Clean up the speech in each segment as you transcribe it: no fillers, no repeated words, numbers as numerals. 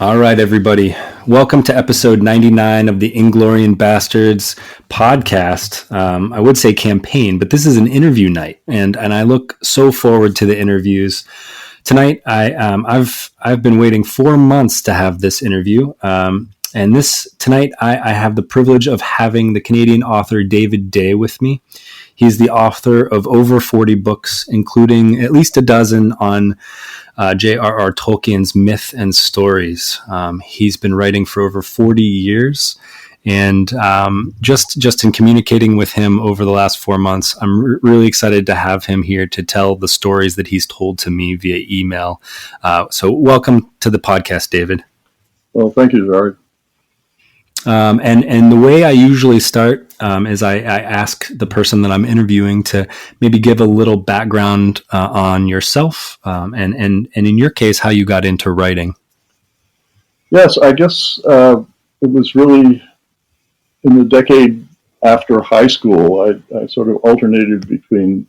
All right, everybody. Welcome to episode 99 of the Inglorious Bastards podcast. I would say campaign, but this is an interview night, and I look so forward to the interviews. Tonight, I've been waiting 4 months to have this interview, and tonight I have the privilege of having the Canadian author David Day with me. He's the author of over 40 books, including at least a dozen on J.R.R. Tolkien's myth and stories. He's been writing for over 40 years. And just in communicating with him over the last 4 months, I'm really excited to have him here to tell the stories that he's told to me via email. So welcome to the podcast, David. Well, thank you, Jared. And the way I usually start is I ask the person that I'm interviewing to maybe give a little background on yourself and in your case, how you got into writing. Yes, I guess it was really in the decade after high school. I sort of alternated between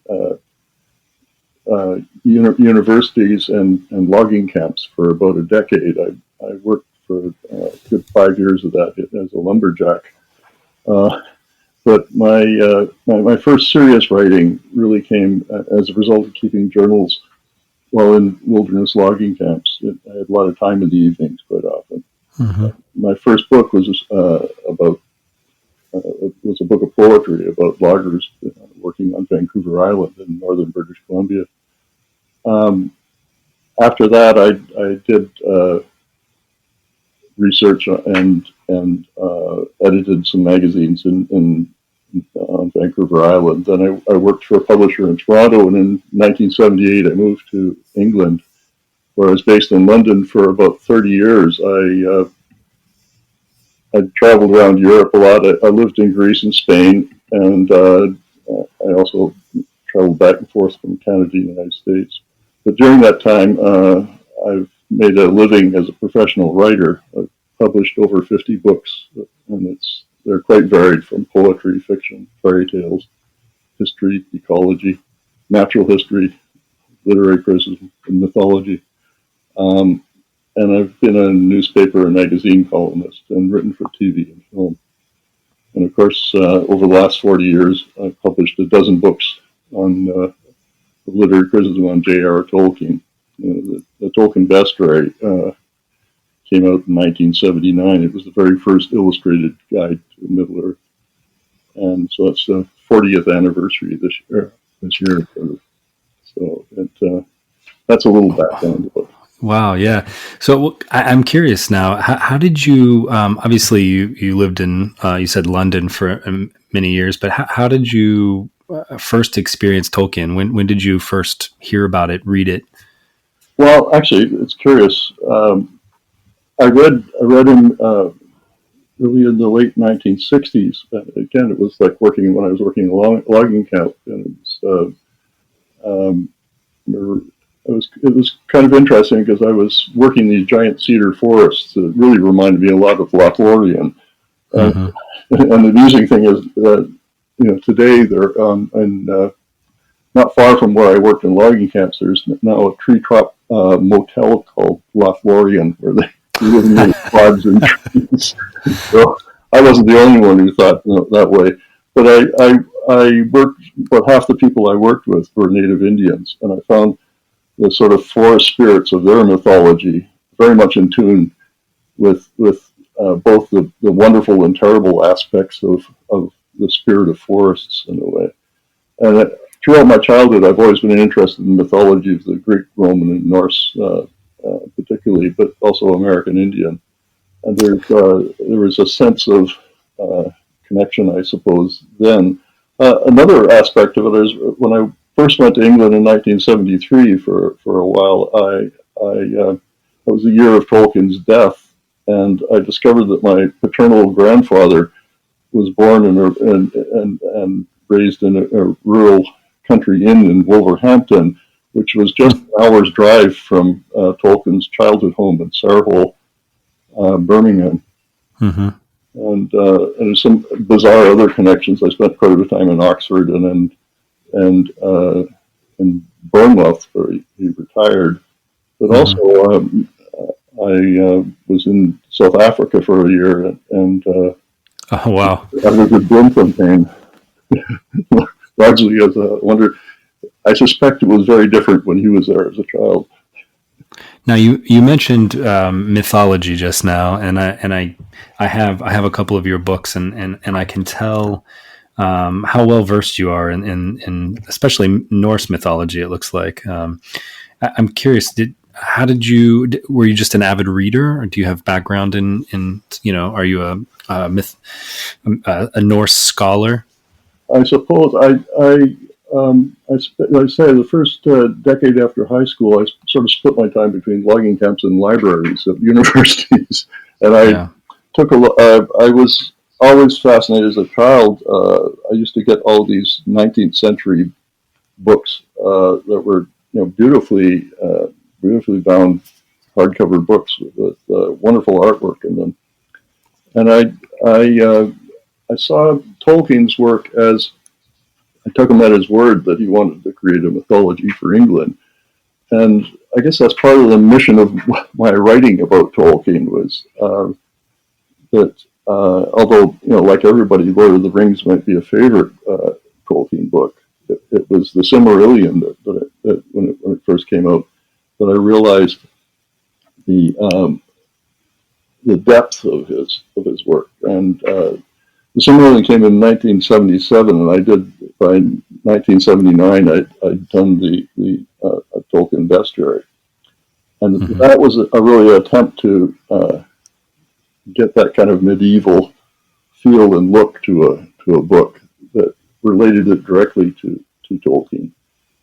universities and logging camps for about a decade. I worked for a good 5 years of that as a lumberjack. But my first serious writing really came as a result of keeping journals while in wilderness logging camps. I had a lot of time in the evenings quite often. Mm-hmm. My first book was was a book of poetry about loggers working on Vancouver Island in northern British Columbia. After that, I did research and edited some magazines on Vancouver Island. Then I worked for a publisher in Toronto, and in 1978 I moved to England, where I was based in London for about 30 years. I traveled around Europe a lot. I lived in Greece and Spain, and I also traveled back and forth from Canada to the United States. But during that time, I've made a living as a professional writer. I've published over 50 books, and they're quite varied, from poetry, fiction, fairy tales, history, ecology, natural history, literary criticism, and mythology. And I've been a newspaper and magazine columnist and written for TV and film. And of course, over the last 40 years, I've published a dozen books on literary criticism on J.R.R. Tolkien. The Tolkien Bestiary came out in 1979. It was the very first illustrated guide to Middle-earth. And so it's the 40th anniversary this year. So that's a little background about it. Wow, yeah. So I'm curious now, how did you, obviously you lived in, you said London for many years, but how did you first experience Tolkien? When did you first hear about it, read it? Well, actually, it's curious. I read him really in the late 1960s. Again, it was like when I was working in a logging camp, and it was kind of interesting because I was working these giant cedar forests that really reminded me a lot of Lothlorien. Mm-hmm. And the amusing thing is that today they're not far from where I worked in logging camps. There's now a tree top motel called Lothlorien, where they live in pods and trees. So I wasn't the only one who thought that way. But I worked. About half the people I worked with were Native Indians, and I found the sort of forest spirits of their mythology very much in tune with both the wonderful and terrible aspects of the spirit of forests in a way. And throughout my childhood, I've always been interested in the mythology of the Greek, Roman, and Norse, particularly, but also American Indian. And there was a sense of connection, I suppose, then. Another aspect of it is when I first went to England in 1973 for a while, it was the year of Tolkien's death, and I discovered that my paternal grandfather was born and raised in a rural country inn in Wolverhampton, which was just an hour's drive from Tolkien's childhood home in Sarehole, Birmingham. Mm-hmm. And there's some bizarre other connections. I spent quite a bit of time in Oxford and in Bournemouth, where he retired. But also, was in South Africa for a year, and Oh, wow. I lived in Bloemfontein, largely as a wonder. I suspect it was very different when he was there as a child. Now you mentioned mythology just now, and I have a couple of your books, and I can tell how well versed you are in especially Norse mythology. It looks like. I'm curious. Were you just an avid reader, or do you have background in are you a Norse scholar? I suppose I say the first decade after high school, I sort of split my time between logging camps and libraries at universities, and I took a look. I was always fascinated as a child. I used to get all these 19th century books that were beautifully bound hardcover books with wonderful artwork in them, and I saw Tolkien's work as I took him at his word that he wanted to create a mythology for England. And I guess that's part of the mission of my writing about Tolkien was that although, like everybody, Lord of the Rings might be a favorite Tolkien book, it was the Silmarillion that when it first came out, that I realized the depth of his work. And the Silmarillion came in 1977, and I did by 1979. I'd done the Tolkien bestiary, and that was a really attempt to get that kind of medieval feel and look to a book that related it directly to Tolkien.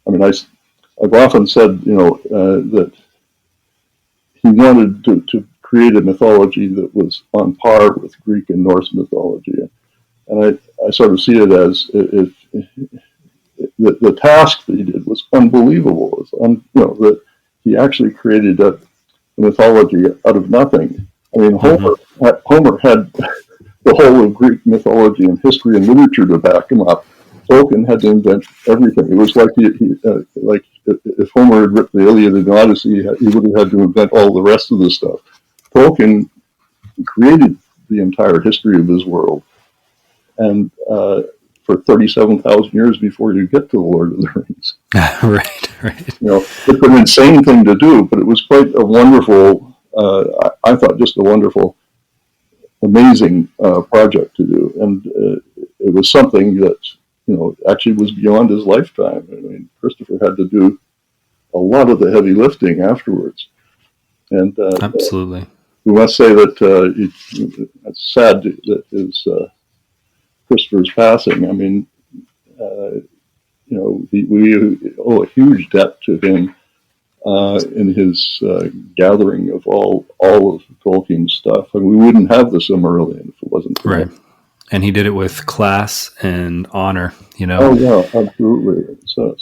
I mean, I've often said that he wanted to create a mythology that was on par with Greek and Norse mythology. And I sort of see it as the task that he did was unbelievable. That he actually created a mythology out of nothing. I mean, Homer had the whole of Greek mythology and history and literature to back him up. Tolkien had to invent everything. It was like like if Homer had written the Iliad and the Odyssey, he would have had to invent all the rest of the stuff. Tolkien created the entire history of his world. And for 37,000 years before you get to the Lord of the Rings. Right. It's an insane thing to do, but it was quite a wonderful, I thought just a wonderful, amazing project to do. And it was something that, actually was beyond his lifetime. I mean, Christopher had to do a lot of the heavy lifting afterwards. And absolutely. We must say that it's sad that his Christopher's passing. I mean, we owe a huge debt to him in his gathering of all of Tolkien's stuff. I mean, we wouldn't have the Silmarillion if it wasn't for him. And he did it with class and honor. Oh yeah, absolutely. So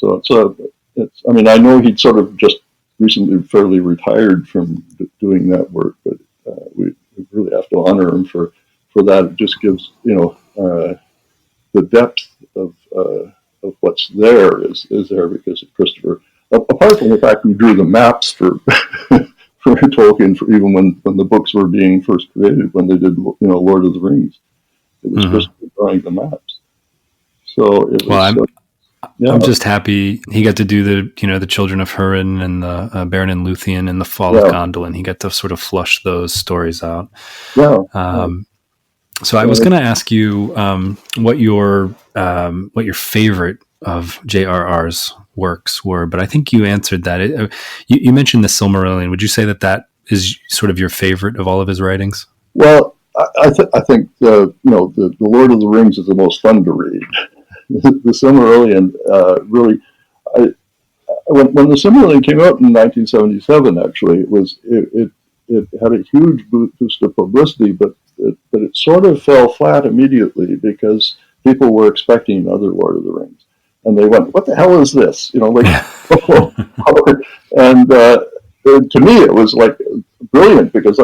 it's. I mean, I know he'd sort of just recently fairly retired from doing that work, but we really have to honor him for that. It just gives the depth of what's there is there because of Christopher. Apart from the fact he drew the maps for for Tolkien, for even when the books were being first created, when they did Lord of the Rings, it was Christopher drawing the maps. So it was. I'm just happy he got to do the Children of Húrin and the Beren and Luthien and the Fall of Gondolin. He got to sort of flush those stories out. Yeah. So I was going to ask you what your favorite of J.R.R.'s works were, but I think you answered that. You mentioned the Silmarillion. Would you say that is sort of your favorite of all of his writings? Well, I think the Lord of the Rings is the most fun to read. The Silmarillion really. When the Silmarillion came out in 1977, actually, it had a huge boost of publicity, but it sort of fell flat immediately because people were expecting another Lord of the Rings, and they went, "What the hell is this?" And to me, it was like brilliant because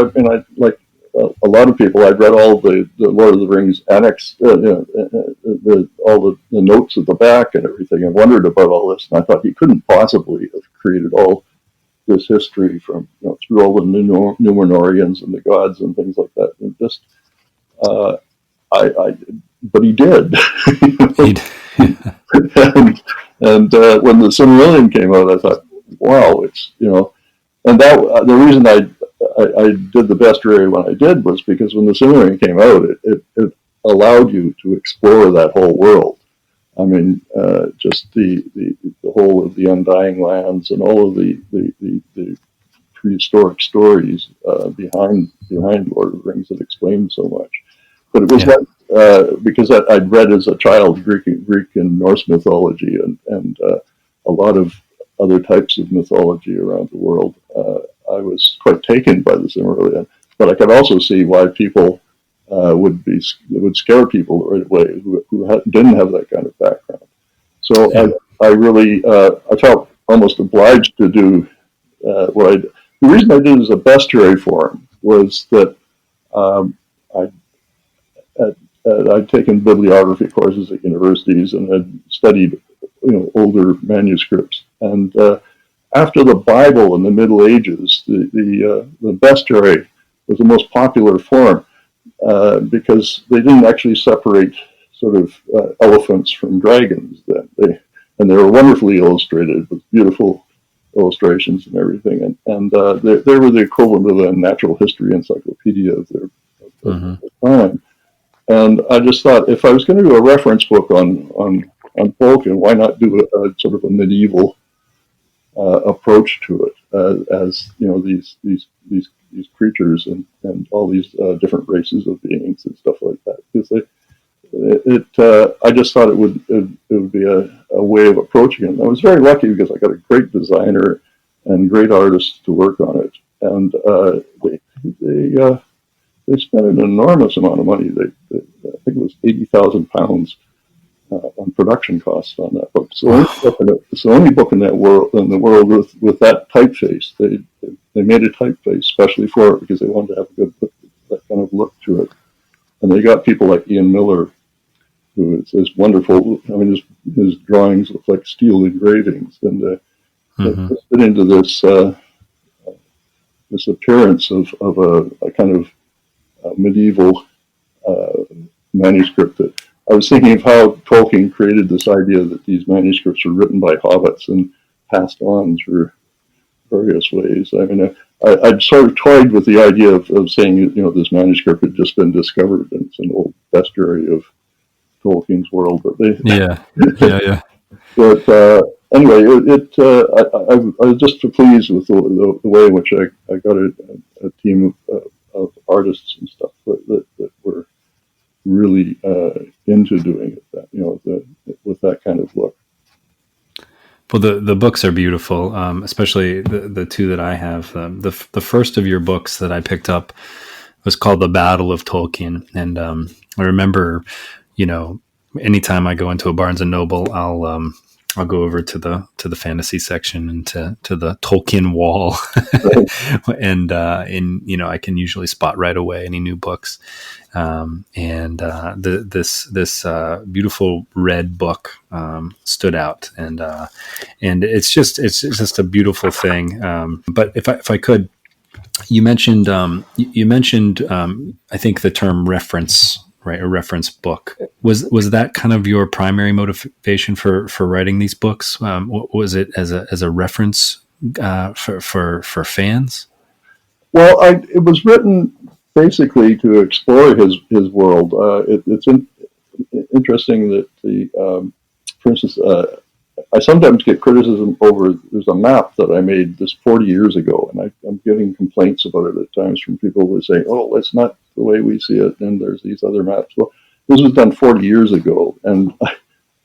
like a lot of people, I'd read all the Lord of the Rings annex, all the notes at the back and everything, and wondered about all this. And I thought he couldn't possibly have created all this history from through through all the Numenorians and the gods and things like that. And just, but he did. and when the Silmarillion came out, I thought, wow, it's, and that the reason I did the bestiary when I did was because when the Silmarillion came out, it allowed you to explore that whole world. I mean, just the whole of the Undying Lands and all of the prehistoric stories behind Lord of the Rings that explained so much. But it was because I'd read as a child Greek and Norse mythology and a lot of other types of mythology around the world. I was quite taken by the Silmarillion, but I could also see why people would scare people right away who didn't have that kind of background. So I really I felt almost obliged to do what I. The reason I did it as a bestiary form was that I'd taken bibliography courses at universities and had studied older manuscripts. And after the Bible in the Middle Ages, the bestiary was the most popular form because they didn't actually separate sort of elephants from dragons. And they were wonderfully illustrated with beautiful illustrations and everything. And they were the equivalent of a natural history encyclopedia of their time. And I just thought, if I was going to do a reference book on Tolkien, why not do a sort of a medieval approach to it, as these creatures and all these different races of beings and stuff like that? Because I just thought it would be a way of approaching it. And I was very lucky because I got a great designer and great artists to work on it, and they spent an enormous amount of money. I think it was £80,000 on production costs on that book. So it's the only book in the world with that typeface. They made a typeface specially for it because they wanted to have that kind of look to it. And they got people like Ian Miller, who is wonderful. I mean, his drawings look like steel engravings, and they fit into this appearance of a kind of medieval manuscript. That I was thinking of how Tolkien created this idea that these manuscripts were written by hobbits and passed on through various ways. I mean, I'd sort of toyed with the idea of saying, this manuscript had just been discovered and it's an old bestiary of Tolkien's world. But But anyway, I was just pleased with the way in which I got a team of artists and stuff that were really into doing it, with that kind of look. Well, the books are beautiful, especially the two that I have. The first of your books that I picked up was called The Battle of Tolkien, and I remember, anytime I go into a Barnes and Noble, I'll go over to the fantasy section and to the Tolkien wall, and I can usually spot right away any new books, and this beautiful red book stood out, and it's just a beautiful thing. But if I could, you mentioned I think the term reference. Right, a reference book. Was that kind of your primary motivation for writing these books? Was it as a reference for fans? Well, it was written basically to explore his world. It's interesting that for instance, I sometimes get criticism over. There's a map that I made 40 years ago, and I'm getting complaints about it at times from people who say, "Oh, it's not the way we see it," and there's these other maps. Well, this was done 40 years ago, and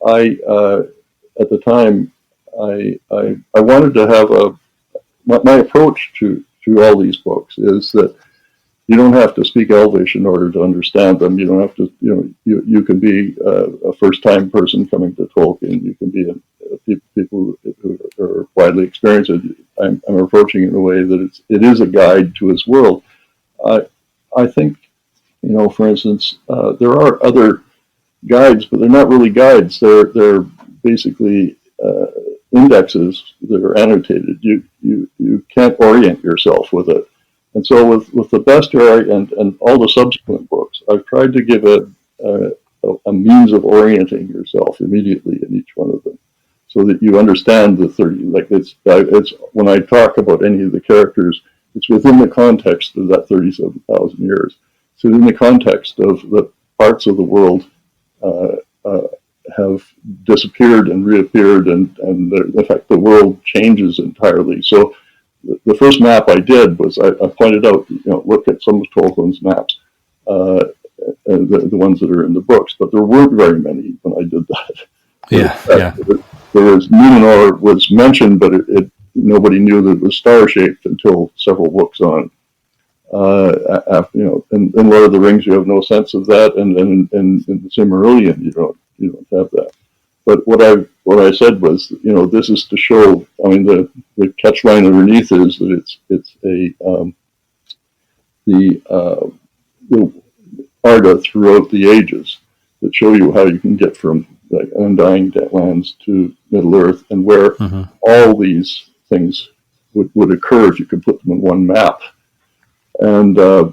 I at the time I wanted to have my approach to all these books is that you don't have to speak Elvish in order to understand them. You don't have to, you can be a first-time person coming to Tolkien. You can be people who are widely experienced. I'm approaching it in a way that it is a guide to his world. I think, for instance, there are other guides, but they're not really guides. They're basically indexes that are annotated. You can't orient yourself with it. And so with the bestiary and all the subsequent books, I've tried to give a means of orienting yourself immediately in each one of them, so that you understand the 30. Like it's when I talk about any of the characters, it's within the context of that 37,000 years. So in the context of the parts of the world have disappeared and reappeared, and in fact the world changes entirely. So the first map I did was I pointed out, look at some of Tolkien's maps, the ones that are in the books, but there weren't very many when I did that. Yeah. There was Numenor was mentioned, but nobody knew that it was star shaped until several books on. In Lord of the Rings, you have no sense of that, and in the Silmarillion, you don't have that. But what I said was, this is to show. I mean, the catchline underneath is that it's the Arda throughout the ages that show you how you can get from like Undying Lands to Middle Earth, and where all these things would occur if you could put them in one map. And I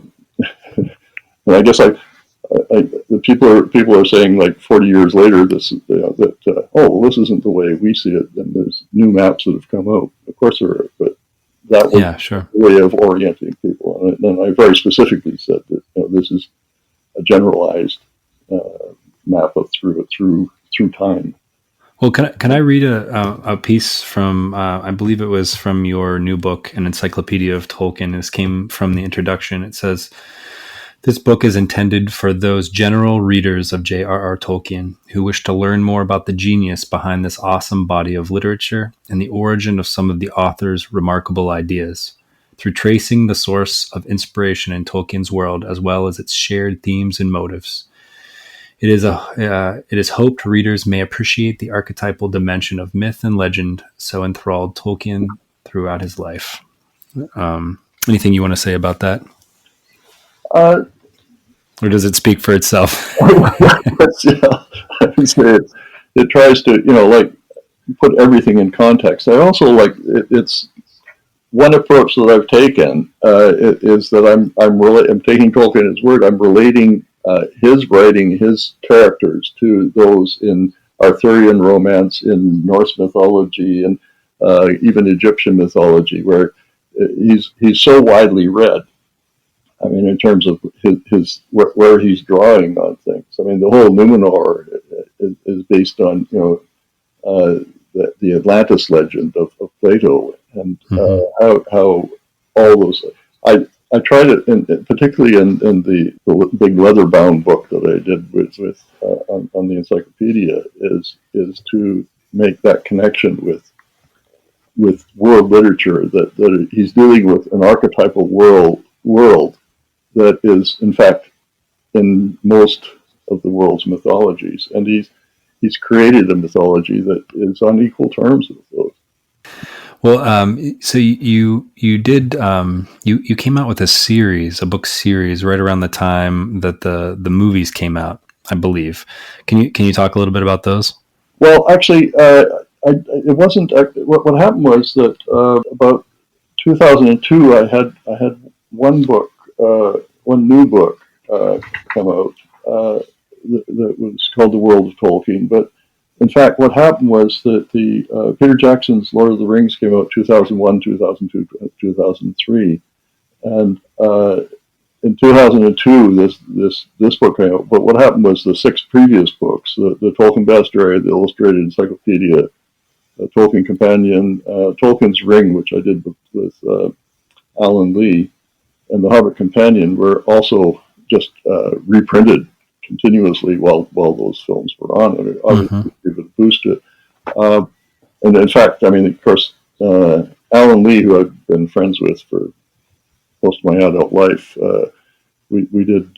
guess the people are saying like 40 years later this this isn't the way we see it, and there's new maps that have come out. Of course there are, but that was a way of orienting people. And I very specifically said that this is a generalized map of through time. Well, can I read a piece from, I believe it was from your new book, An Encyclopedia of Tolkien. This came from the introduction. It says, this book is intended for those general readers of J.R.R. Tolkien who wish to learn more about the genius behind this awesome body of literature and the origin of some of the author's remarkable ideas, through tracing the source of inspiration in Tolkien's world as well as its shared themes and motives. It is hoped readers may appreciate the archetypal dimension of myth and legend so enthralled Tolkien throughout his life. Anything you want to say about that? Or does it speak for itself? I would say it tries to, put everything in context. I also it's one approach that I've taken is that I'm taking Tolkien at his word. I'm relating his writing, his characters to those in Arthurian romance, in Norse mythology, and even Egyptian mythology, where he's so widely read. I mean, in terms of his where he's drawing on things. I mean, the whole Numenor is based on the Atlantis legend of Plato, and how all those. I tried it, particularly in the big leather-bound book that I did on the encyclopedia, is to make that connection with world literature, that he's dealing with an archetypal world that is, in fact, in most of the world's mythologies, and he's created a mythology that is on equal terms with those. Well, so you did you came out with a book series, right around the time that the movies came out, I believe. Can you talk a little bit about those? Well, actually, it wasn't. What happened was that about 2002, I had one new book come out that was called The World of Tolkien, but. In fact, what happened was that the Peter Jackson's Lord of the Rings came out 2001, 2002, 2003, and in 2002 this book came out. But what happened was the 6 previous books, the Tolkien Bestiary, the Illustrated Encyclopedia, the Tolkien Companion, Tolkien's Ring, which I did with Alan Lee, and the Hobbit Companion, were also just reprinted continuously while those films were on, and it obviously gave it a boost to it. And in fact, I mean, of course, Alan Lee, who I've been friends with for most of my adult life, we did.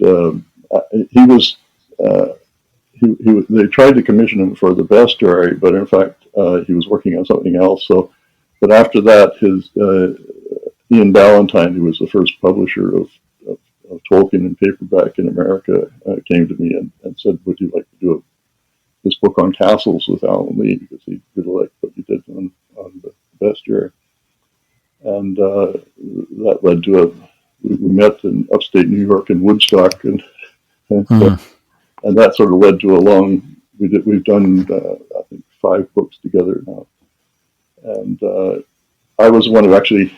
They tried to commission him for the bestiary, but in fact, he was working on something else. So, but after that, his Ian Ballantyne, who was the first publisher of Tolkien in paperback in America, came to me and said, "Would you like to do this book on castles with Alan Lee because he really liked what he did on the bestiary. And that led to we met in upstate New York in Woodstock, and that sort of led to a long. We've done I think 5 books together now, and I was the one who actually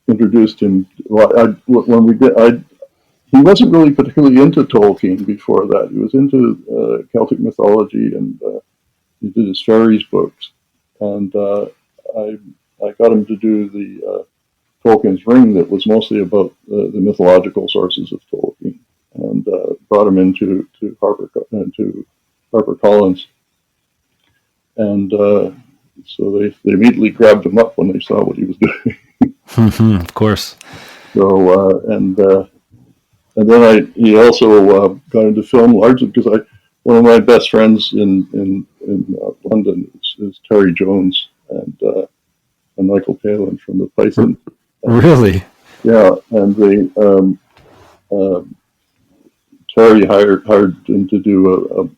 introduced him. Well, when we did, he wasn't really particularly into Tolkien before that. He was into Celtic mythology, and he did his fairies books, and I got him to do the Tolkien's Ring that was mostly about the mythological sources of Tolkien, and brought him into HarperCollins, and so they immediately grabbed him up when they saw what he was doing. Of course. So and then he also got into film largely because one of my best friends in London is Terry Jones and Michael Palin from the Python. Really? Yeah, and they Terry hired him to do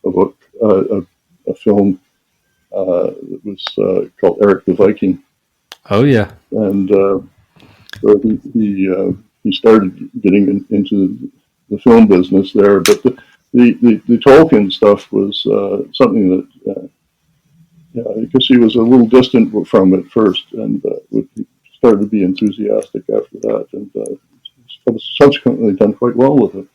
a book, a film that was called Eric the Viking. Oh yeah. And so he started getting into the film business there, but the Tolkien stuff was something that because he was a little distant from it first, and started to be enthusiastic after that, and subsequently done quite well with it.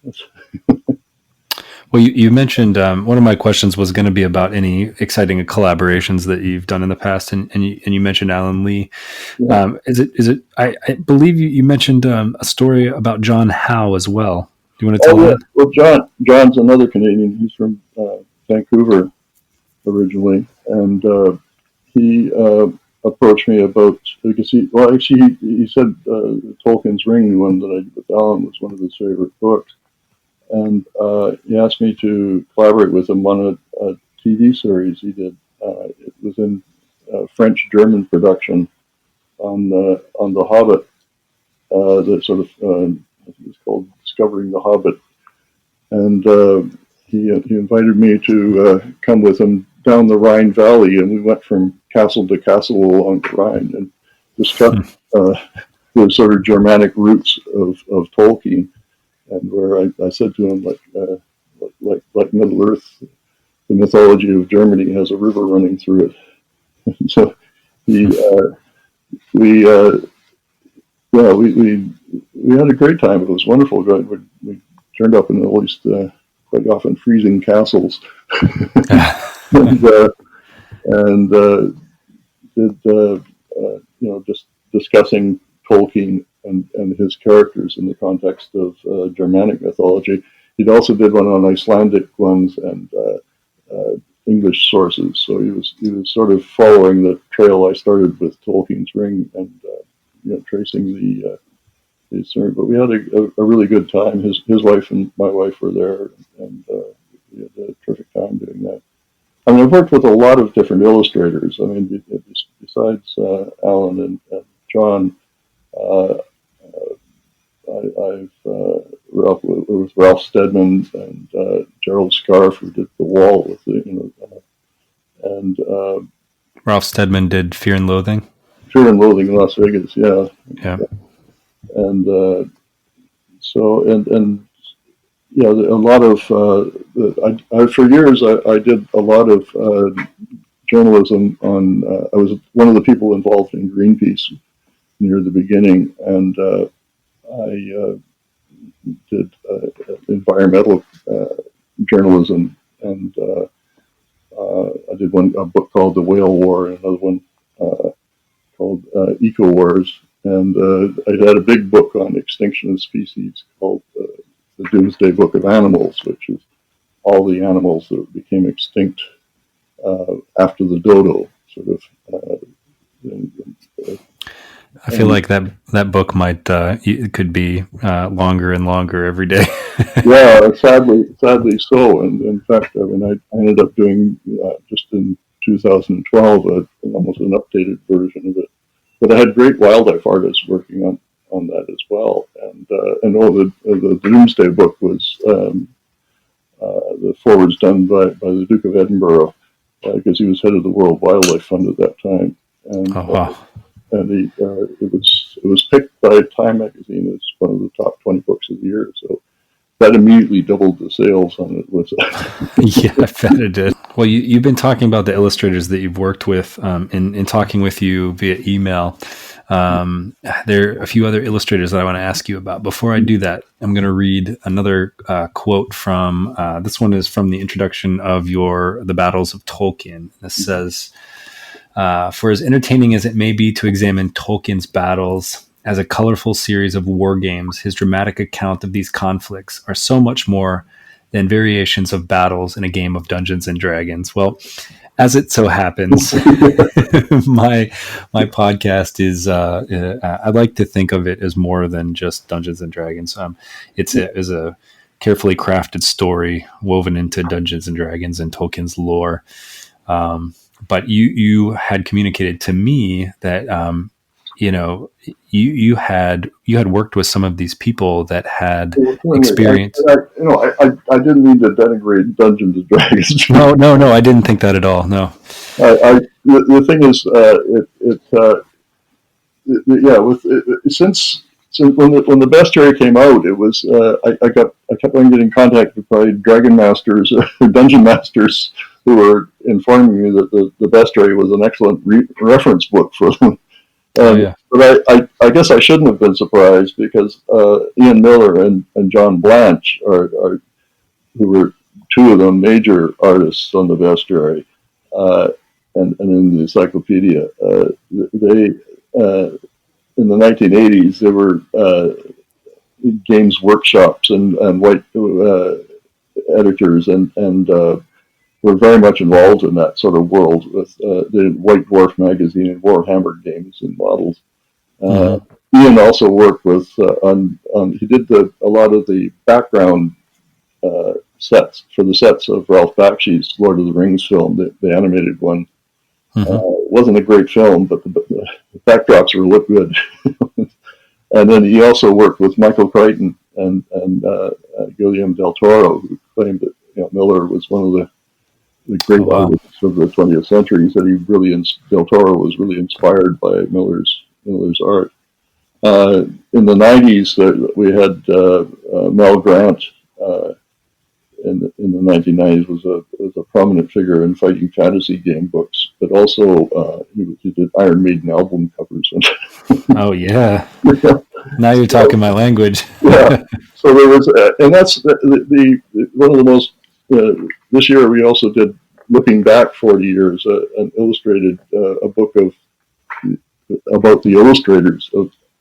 Well, you mentioned one of my questions was going to be about any exciting collaborations that you've done in the past, and you mentioned Alan Lee. Yeah. Is it? I believe you mentioned a story about John Howe as well. Do you want to tell that? Well, John's another Canadian. He's from Vancouver originally, and he approached me about because he said Tolkien's Ring, the one that I did with Alan, was one of his favorite books. And he asked me to collaborate with him on a TV series he did. It was in French-German production on the Hobbit. That sort of I think it's called Discovering the Hobbit. And he invited me to come with him down the Rhine Valley, and we went from castle to castle along the Rhine and discussed the sort of Germanic roots of Tolkien. And where I said to him, like Middle Earth, the mythology of Germany has a river running through it. And so we had a great time. It was wonderful. We turned up in at least quite often freezing castles, and did just discussing Tolkien and his characters in the context of Germanic mythology. He also did one on Icelandic ones and English sources. So he was sort of following the trail I started with Tolkien's Ring and tracing the story. But we had a really good time. His wife and my wife were there, and we had a terrific time doing that. I mean, I've worked with a lot of different illustrators. I mean, besides Alan and John. I've with Ralph Steadman and Gerald Scarf, who did The Wall with and Ralph Steadman did Fear and Loathing. Fear and Loathing in Las Vegas, yeah. And a lot of for years I did a lot of journalism on. I was one of the people involved in Greenpeace near the beginning, and I did environmental journalism, and I did a book called The Whale War, and another one called Eco Wars, and I had a big book on extinction of species called the Doomsday Book of Animals, which is all the animals that became extinct after the dodo, sort of. I feel like that book might it could be longer and longer every day. Yeah, sadly so. And in fact, I mean, I ended up doing just in 2012 almost an updated version of it. But I had great wildlife artists working on that as well. And the Doomsday book was the forwards done by the Duke of Edinburgh, because he was head of the World Wildlife Fund at that time, and it was picked by Time magazine as one of the top 20 books of the year. So that immediately doubled the sales on it. Yeah, I bet it did. Well, you've been talking about the illustrators that you've worked with in talking with you via email. There are a few other illustrators that I want to ask you about. Before I do that, I'm going to read another quote from, this one is from the introduction of The Battles of Tolkien. This says, for as entertaining as it may be to examine Tolkien's battles as a colorful series of war games, his dramatic account of these conflicts are so much more than variations of battles in a game of Dungeons and Dragons. Well, as it so happens, my podcast is, I like to think of it as more than just Dungeons and Dragons. It's a carefully crafted story woven into Dungeons and Dragons and Tolkien's lore. But you had communicated to me that, you had worked with some of these people that had experience. I didn't mean to denigrate Dungeons and Dragons. No, I didn't think that at all. No. The thing is, since when the bestiary came out, it was I kept on getting contacted by dragon masters, dungeon masters, who were informing me that the bestiary was an excellent reference book for them. But I guess I shouldn't have been surprised, because Ian Miller and John Blanche who were two of the major artists on the bestiary and in the encyclopedia. They in the 1980s there were games workshops and white editors and were very much involved in that sort of world with the White Dwarf magazine and Warhammer games and models. Ian also worked with he did a lot of the background sets for the sets of Ralph Bakshi's Lord of the Rings film, the animated one. It wasn't a great film, but the backdrops looked good. And then he also worked with Michael Crichton and Guillermo del Toro, who claimed that Miller was one of the great artists of the 20th century. He said Del Toro was really inspired by Miller's art. In the 90s, we had Mel Grant. In the 1990s was a prominent figure in fighting fantasy game books, but also he did Iron Maiden album covers. Oh yeah. Now you're talking my language. Yeah. So there was, and that's the one of the most. This year we also did, looking back 40 years, an illustrated a book about the illustrators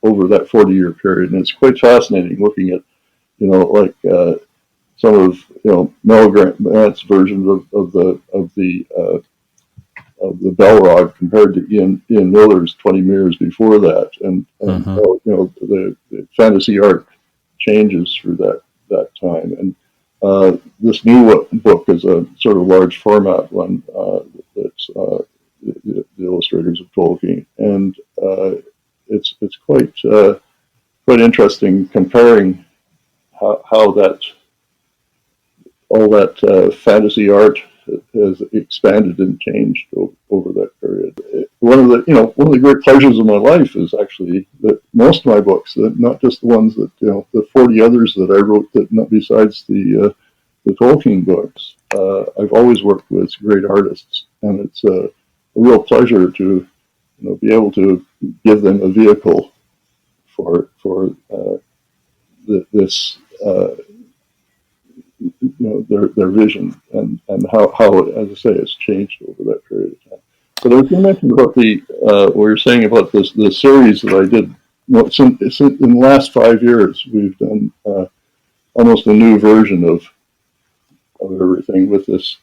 over that 40-year period, and it's quite fascinating looking at some of Mel Grant's versions of the Balrog compared to Ian Miller's 20 years before that, and the fantasy art changes through that time. And this new book is a sort of large format one that's the illustrators of Tolkien, and it's quite interesting comparing how all that fantasy art has expanded and changed over that period. One of the great pleasures of my life is actually that most of my books, not just the ones that the 40 others that I wrote, that not besides the Tolkien books, I've always worked with great artists, and it's a real pleasure to be able to give them a vehicle for this. Their vision and how as I say, it's changed over that period of time. But I was going to mention about what you're saying about the series that I did. In the last 5 years, we've done almost a new version of everything with this.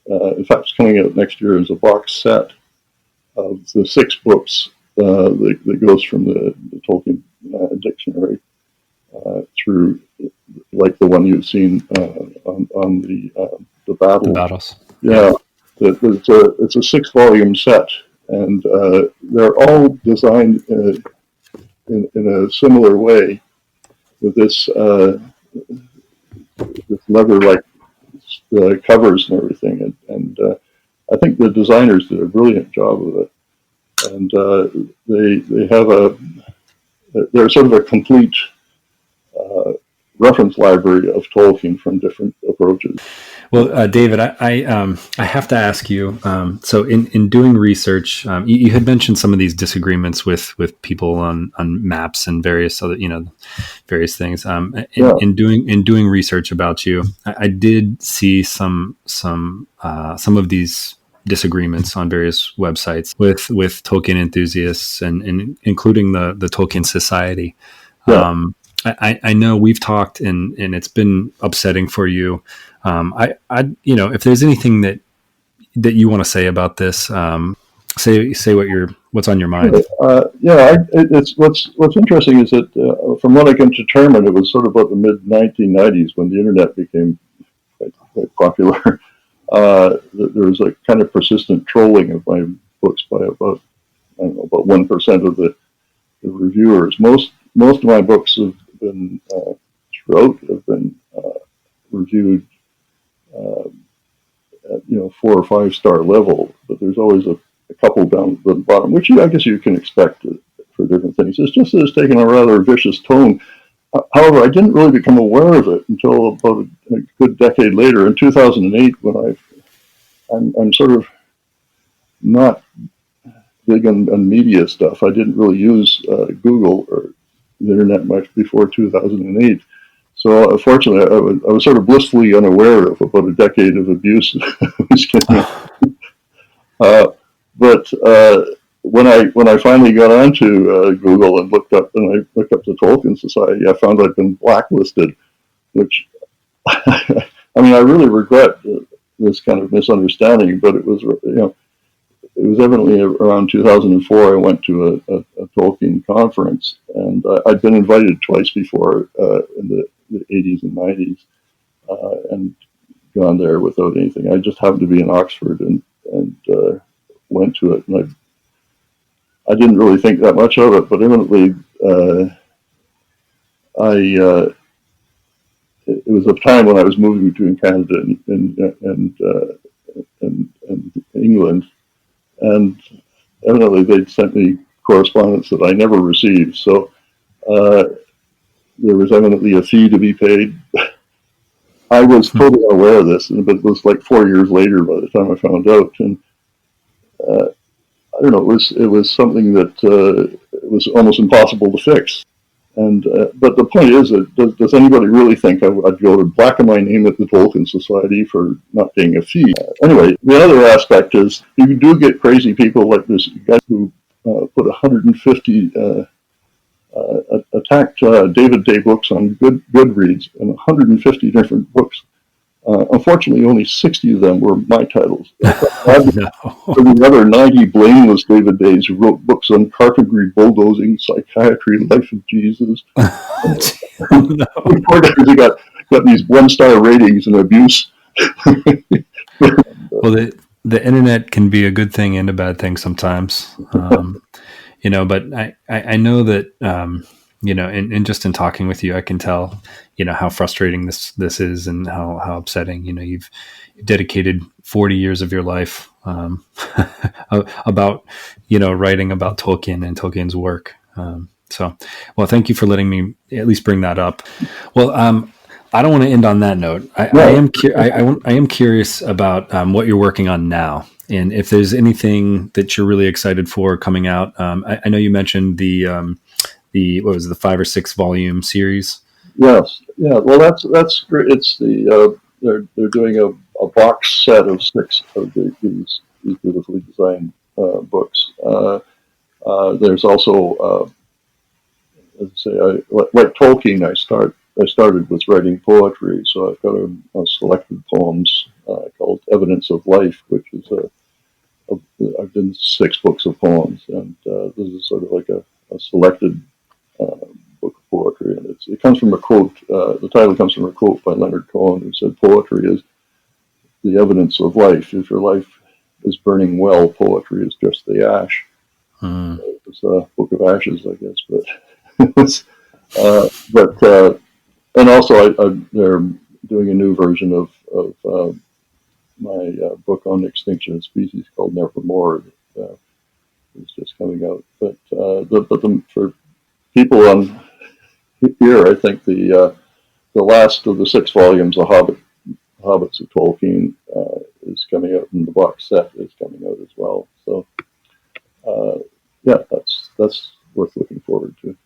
In fact, it's coming out next year as a box set of the 6 books that goes from the Tolkien dictionary through, like the one you've seen on the battles. The battles. Yeah, it's a 6-volume set, and they're all designed in a similar way with this leather-like the covers and everything. And I think the designers did a brilliant job of it. And they have they're sort of a complete reference library of Tolkien from different approaches. Well, David, I have to ask you. So, in doing research, you had mentioned some of these disagreements with people on maps and various other various things. In doing research about you, I did see some of these disagreements on various websites with Tolkien enthusiasts and including the Tolkien Society. Yeah. I know we've talked and it's been upsetting for you. If there's anything that you want to say about this, say what's on your mind. It's what's interesting is that from what I can determine, it was sort of about the mid 1990s when the internet became quite popular. There was a kind of persistent trolling of my books by about 1% of the reviewers. Most of my books have been reviewed at 4 or 5 star level, but there's always a couple down at the bottom, which I guess you can expect for different things. It's just that it's taken a rather vicious tone. However, I didn't really become aware of it until about a good decade later, in 2008, when I'm sort of not big on media stuff. I didn't really use Google or the internet much before 2008. So unfortunately, I was sort of blissfully unaware of about a decade of abuse. But when I finally got onto Google and looked up the Tolkien Society, I found I'd been blacklisted, which I mean, I really regret this kind of misunderstanding. But it was it was evidently around 2004. I went to a Tolkien conference, and I'd been invited twice before in the 80s and 90s, and gone there without anything. I just happened to be in Oxford and went to it, and I didn't really think that much of it, but evidently it was a time when I was moving between Canada and England, and evidently they'd sent me correspondence that I never received. So there was evidently a fee to be paid. I was totally unaware of this, but it was like 4 years later by the time I found out. And I don't know, it was something that it was almost impossible to fix. And but the point is, that does anybody really think I'd go to blacken my name at the Tolkien Society for not paying a fee? Anyway, the other aspect is you do get crazy people like this guy who put 150 attacked David Day books on Goodreads, and 150 different books. Unfortunately, only 60 of them were my titles. The other 90 blameless David Days who wrote books on carpentry, bulldozing, psychiatry, life of Jesus. Poor guys who got these 1-star ratings and abuse. Well, the internet can be a good thing and a bad thing sometimes. But I know that, and just in talking with you, I can tell, how frustrating this is and how upsetting. You've dedicated 40 years of your life about, writing about Tolkien and Tolkien's work. Well, thank you for letting me at least bring that up. Well, I don't want to end on that note. I am curious about what you're working on now. And if there's anything that you're really excited for coming out. I know you mentioned the 5 or 6 volume series. Yes, yeah. Well, that's great. It's they're doing a box set of 6 of these beautifully designed books. There's also, like Tolkien, I started with writing poetry, so I've got a selected poems called Evidence of Life, which is I've done 6 books of poems, and this is sort of like a selected book of poetry, and it comes from a quote. The title comes from a quote by Leonard Cohen, who said, "Poetry is the evidence of life. If your life is burning well, poetry is just the ash." It's a book of ashes, I guess, but and also they're doing a new version of my book on extinction of species called Nevermore is just coming out. But for people on here, I think the last of the 6 volumes of Hobbits of Tolkien is coming out, and the box set is coming out as well. So yeah, that's worth looking forward to.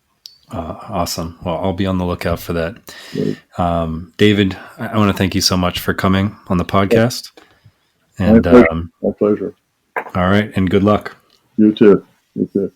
Awesome. Well, I'll be on the lookout for that. Right. David, I want to thank you so much for coming on the podcast. And my pleasure. All right, and good luck. You too. You too.